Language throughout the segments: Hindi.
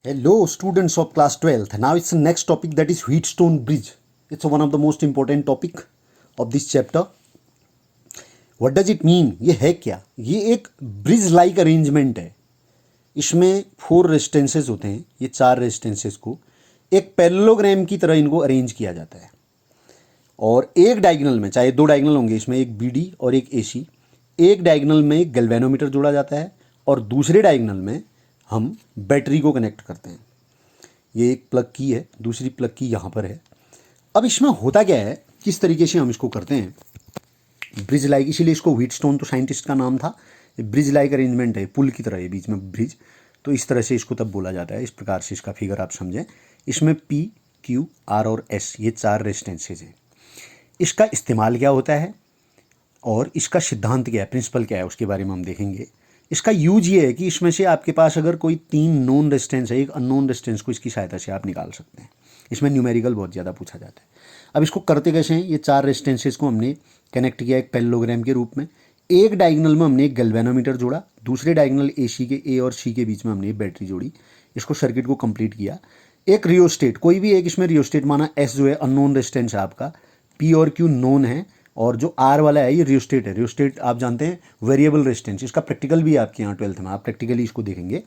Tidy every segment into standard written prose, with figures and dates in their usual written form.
Hello, students of class 12th. Now it's the next topic, that is Wheatstone Bridge. It's one of the most important topic of this chapter. What does it mean? ये है क्या? ये एक ब्रिज लाइक अरेंजमेंट है. इसमें 4 रेजिस्टेंसेस होते हैं. ये 4 रेजिस्टेंसेस को एक पैरेललोग्राम की तरह इनको अरेंज किया जाता है. और एक डायगोनल में, चाहे 2 डायगोनल होंगे इसमें, एक BD और एक AC, एक डायगोनल में एक गैल्वेनोमीटर जोड़ा जाता है और दूसरे डायगोनल में हम बैटरी को कनेक्ट करते हैं. ये एक प्लग की है, दूसरी प्लग की यहाँ पर है. अब इसमें होता क्या है, किस तरीके से हम इसको करते हैं, ब्रिज लाइक, इसीलिए इसको व्हीटस्टोन तो साइंटिस्ट का नाम था. ब्रिज लाइक अरेंजमेंट है, पुल की तरह है बीच में ब्रिज, तो इस तरह से इसको तब बोला जाता है. इस प्रकार से इसका फिगर आप समझें. इसमें P, Q, R और S ये 4 रेजिस्टेंसेज हैं. इसका इस्तेमाल क्या होता है और इसका सिद्धांत क्या है, प्रिंसिपल क्या है, उसके बारे में हम देखेंगे. इसका यूज ये है कि इसमें से आपके पास अगर कोई 3 नोन रेजिस्टेंस है, एक अननोन रेजिस्टेंस को इसकी सहायता से आप निकाल सकते हैं. इसमें न्यूमेरिकल बहुत ज़्यादा पूछा जाता है. अब इसको करते कैसे हैं, ये 4 रेजिस्टेंसेस को हमने कनेक्ट किया एक पैरेललोग्राम के रूप में. एक डायगोनल में हमने एक गैल्वेनोमीटर जोड़ा, दूसरे डायगोनल AC के A और C के बीच में हमने बैटरी जोड़ी. इसको सर्किट को कंप्लीट किया. एक रियोस्टेट, कोई भी एक इसमें रियोस्टेट माना, S जो है अननोन रेजिस्टेंस है आपका, P और Q नोन है, और जो R वाला है ये रियोस्टेट है. रियोस्टेट आप जानते हैं वेरिएबल रेजिस्टेंस. इसका प्रैक्टिकल भी है आपके यहाँ 12th में, आप प्रैक्टिकली इसको देखेंगे.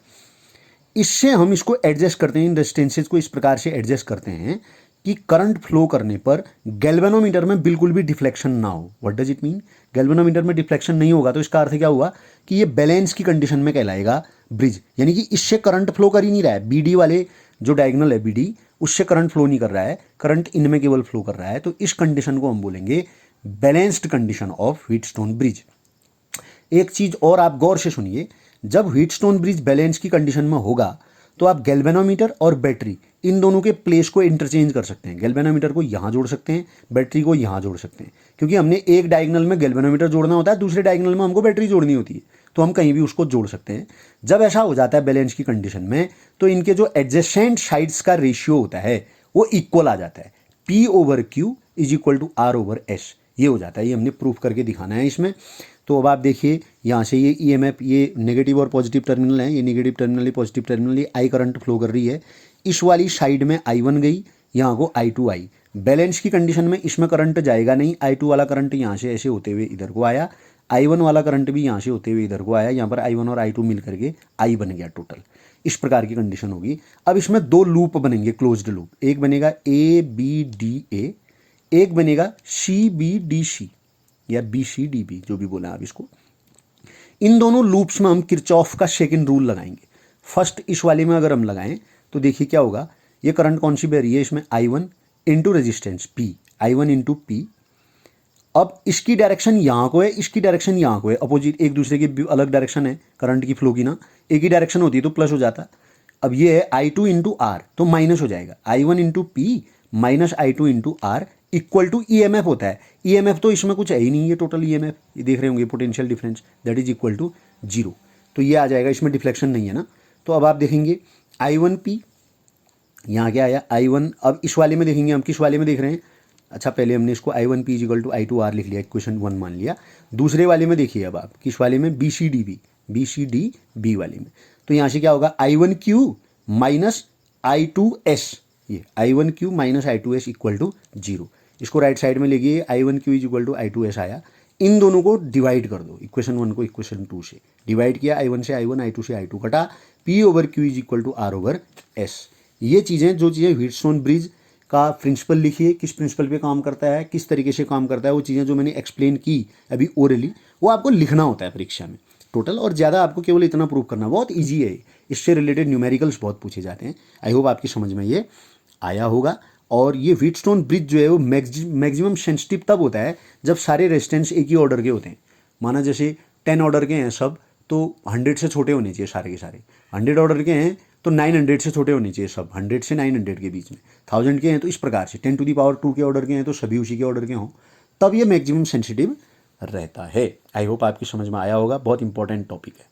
इससे हम इसको एडजस्ट करते हैं, इन रेजिस्टेंसेज को इस प्रकार से एडजस्ट करते हैं कि करंट फ्लो करने पर गैल्वेनोमीटर में बिल्कुल भी डिफ्लेक्शन ना हो. What does it mean? Galvanometer में डिफ्लेक्शन नहीं होगा तो इसका अर्थ क्या हुआ कि ये बैलेंस की कंडीशन में कहलाएगा ब्रिज. यानी कि इससे करंट फ्लो कर ही नहीं रहा है, BD वाले जो डायगोनल है BD, उससे करंट फ्लो नहीं कर रहा है, करंट इनमें केवल फ्लो कर रहा है. तो इस कंडीशन को हम बोलेंगे balanced condition of Wheatstone bridge. एक चीज और आप गौर से सुनिए, जब व्हीटस्टोन ब्रिज बैलेंस की कंडीशन में होगा तो आप गैल्वेनोमीटर और बैटरी इन दोनों के प्लेस को इंटरचेंज कर सकते हैं. गैल्वेनोमीटर को यहाँ जोड़ सकते हैं, बैटरी को यहाँ जोड़ सकते हैं, क्योंकि हमने एक डायगोनल में गैल्वेनोमीटर जोड़ना होता है, दूसरे डायगोनल में हमको बैटरी जोड़नी होती है, तो हम कहीं भी उसको जोड़ सकते हैं. जब ऐसा हो जाता है बैलेंस की कंडीशन में, तो इनके जो एडजेसेंट साइड्स का रेशियो होता है वो इक्वल आ जाता है. P/Q is equal to R/S ये हो जाता है. ये हमने प्रूफ करके दिखाना है इसमें. तो अब आप देखिए यहाँ से ये EMF, ये नेगेटिव और पॉजिटिव टर्मिनल है, ये नेगेटिव टर्मिनल, ये पॉजिटिव टर्मिनल, ये I करंट फ्लो कर रही है. इस वाली साइड में I1 गई, यहाँ को I2 आई. बैलेंस की कंडीशन में इसमें करंट जाएगा नहीं, I2 वाला करंट यहाँ से ऐसे होते हुए इधर को आया, I1 वाला करंट भी यहाँ से होते हुए इधर को आया. यहाँ पर I1 और I2 मिल करके I बन गया टोटल. इस प्रकार की कंडीशन होगी. अब इसमें 2 लूप बनेंगे, क्लोज्ड लूप. एक बनेगा ABDA, एक बनेगा CBDC या BCDB, जो भी बोला आप इसको. इन दोनों लूप्स में हम किरचॉफ का सेकंड रूल लगाएंगे. फर्स्ट इस वाले में अगर हम लगाएं तो देखिए क्या होगा. ये करंट कौन सी बह रही है, इसमें I1 into resistance P, I1 into P. अब इसकी डायरेक्शन यहाँ को है, इसकी डायरेक्शन यहाँ को है, अपोजिट, एक दूसरे की अलग डायरेक्शन है करंट की फ्लो की ना. एक ही डायरेक्शन होती है तो प्लस हो जाता. अब ये है I2 इंटू R, तो माइनस हो जाएगा. I1 into P minus I2 into R equal to EMF होता है. EMF तो इसमें कुछ है ही नहीं, ये टोटल EMF ये देख रहे होंगे, potential difference, that is equal to 0. तो ये आ जाएगा, इसमें डिफ्लेक्शन नहीं है ना. तो अब आप देखेंगे I1P, यहाँ क्या आया I1. अब इस वाले में देखेंगे हम, किस वाले में देख रहे हैं. अच्छा, पहले हमने इसको I1P is equal to I2R लिख लिया, इक्वेशन 1 मान लिया. दूसरे वाले में देखिए अब आप, किस वाले में, BCDB वाले में. तो यहाँ से क्या होगा, I1Q माइनस I2S, ये I1Q minus I2S equal to 0. इसको राइट साइड में लेके I1Q is equal to I2S आया. इन दोनों को डिवाइड कर दो, इक्वेशन 1 को इक्वेशन 2 से डिवाइड किया, I1 से I1, I2 से I2 कटा, P/Q is equal to R/S. ये चीज़ें, जो चीज़ें व्हीटस्टोन ब्रिज का प्रिंसिपल लिखिए, किस प्रिंसिपल पे काम करता है, किस तरीके से काम करता है, वो चीज़ें जो मैंने एक्सप्लेन की अभी ओरली, वो आपको लिखना होता है परीक्षा में टोटल. और ज़्यादा आपको केवल इतना प्रूव करना, बहुत ईजी है. इससे रिलेटेड न्यूमेरिकल्स बहुत पूछे जाते हैं. आई होप आपकी समझ में ये आया होगा. और ये व्हीटस्टोन ब्रिज जो है वो मैक्सिमम सेंसिटिव तब होता है जब सारे रेजिस्टेंस एक ही ऑर्डर के होते हैं. माना जैसे 10 ऑर्डर के हैं सब, तो 100 से छोटे होने चाहिए सारे के सारे. 100 ऑर्डर के हैं तो 900 से छोटे होने चाहिए सब, 100 से 900 के बीच में. 1000 के हैं तो इस प्रकार से, 10⁻² के ऑर्डर के हैं तो सभी उसी के ऑर्डर के हों, तब ये मैक्सिमम सेंसिटिव रहता है. आई होप आपकी समझ में आया होगा. बहुत इंपॉर्टेंट टॉपिक है.